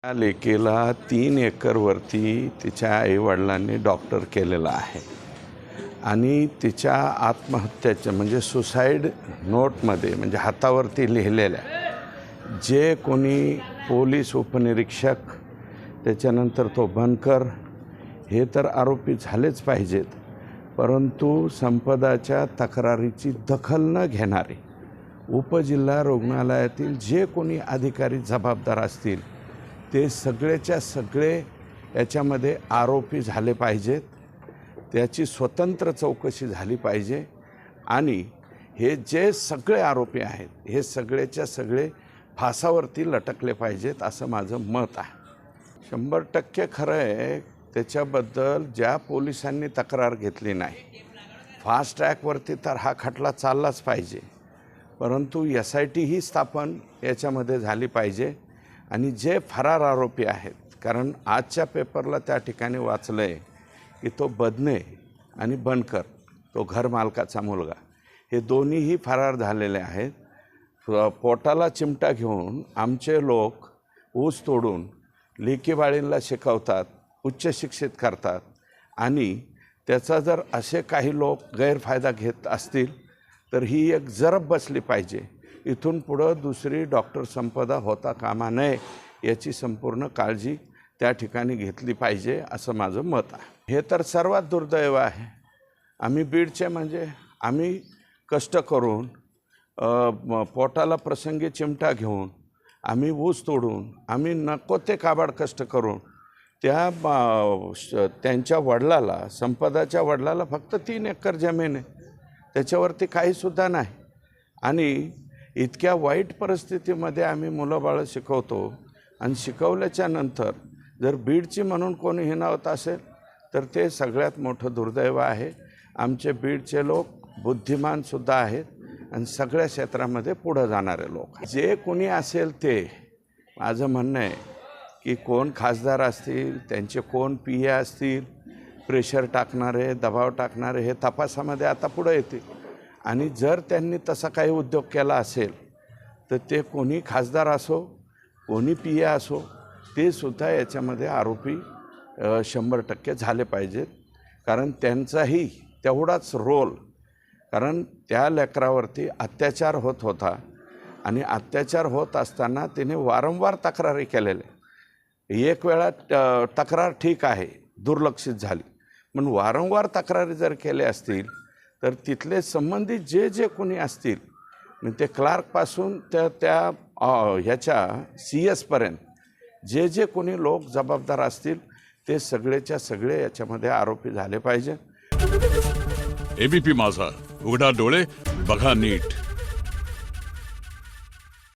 त्या लेकीला 3 एकरवरती तिच्या आईवडिलांनी डॉक्टर केलेला आहे आणि तिच्या आत्महत्येच्या म्हणजे सुसाईड नोटमध्ये म्हणजे हातावरती लिहिलेल्या जे कोणी पोलीस उपनिरीक्षक त्याच्यानंतर तो बनकर हे तर आरोपी झालेच पाहिजेत, परंतु संपदाच्या तक्रारीची दखल न घेणारे उपजिल्हा रुग्णालयातील जे कोणी अधिकारी जबाबदार असतील ते सगळेच्या सगळे याच्यामध्ये आरोपी झाले पाहिजेत। त्याची स्वतंत्र चौकशी झाली पाहिजे आणि हे जे सगळे आरोपी आहेत हे सगळेच्या सगळे फासावरती लटकले पाहिजेत असं माझं मत आहे। 100% खरं आहे, त्याच्याबद्दल ज्या पोलिसांनी तक्रार घेतली नाही, फास्ट ट्रॅकवरती तर हा खटला चाललाच पाहिजे, परंतु SIT ही स्थापन याच्यामध्ये झाली पाहिजे आणि जे फरार आरोपी आहेत, कारण आजच्या पेपरला त्या ठिकाणी वाचलं आहे की तो बदने आणि बनकर तो घरमालकाचा मुलगा हे दोन्हीही फरार झालेले आहेत। पोटाला चिमटा घेऊन आमचे लोक ऊस तोडून लेकीबाळींना शिकवतात, उच्च शिक्षित करतात आणि त्याचा जर असे काही लोक गैरफायदा घेत असतील तर ही एक जरब बसली पाहिजे। इथून पुढं दुसरी डॉक्टर संपदा होता कामा नये याची संपूर्ण काळजी त्या ठिकाणी घेतली पाहिजे असं माझं मत आहे। हे तर सर्वात दुर्दैव आहे। आम्ही बीडचे म्हणजे आम्ही कष्ट करून पोटाला प्रसंगी चिमटा घेऊन आम्ही ऊस तोडून आम्ही नको ते काबाड कष्ट करून त्यांच्या वडिलाला संपदाच्या वडिलाला फक्त 3 एकर जमीन आहे, त्याच्यावरती काहीसुद्धा नाही आणि इतक्या वाईट परिस्थितीमध्ये आम्ही मुलं-बाळं शिकवतो आणि शिकवल्याच्या नंतर जर बीडची म्हणून कोणी हिणावत असेल तर ते सगळ्यात मोठं दुर्दैव आहे। आमचे बीडचे लोक बुद्धिमानसुद्धा आहेत आणि सगळ्या क्षेत्रामध्ये पुढं जाणारे लोक जे कोणी असेल ते माझं म्हणणं आहे की कोण खासदार असतील, त्यांचे कोण PA असतील, प्रेशर टाकणारे, दबाव टाकणारे हे तपासामध्ये आता पुढं येतील आणि जर त्यांनी तसा काही उद्योग केला असेल तर ते कोणी खासदार असो, कोणी PA असो, ते सुद्धा याच्यामध्ये आरोपी 100% झाले पाहिजेत, कारण त्यांचाही तेवढाच रोल, कारण त्या लेकरावरती अत्याचार होत होता आणि अत्याचार होत असताना तिने वारंवार तक्रारी केलेल्या। एक वेळा तक्रार ठीक आहे, दुर्लक्षित झाली, पण वारंवार तक्रारी जर केल्या असतील तर तिथले संबंधित जे जे कोणी असतील म्हणजे ते क्लार्कपासून त्या ह्याच्या CS पर्यंत जे जे कोणी लोक जबाबदार असतील ते सगळेच्या सगळे याच्यामध्ये आरोपी झाले पाहिजे। ABP माझा, उघडा डोळे बघा नीट।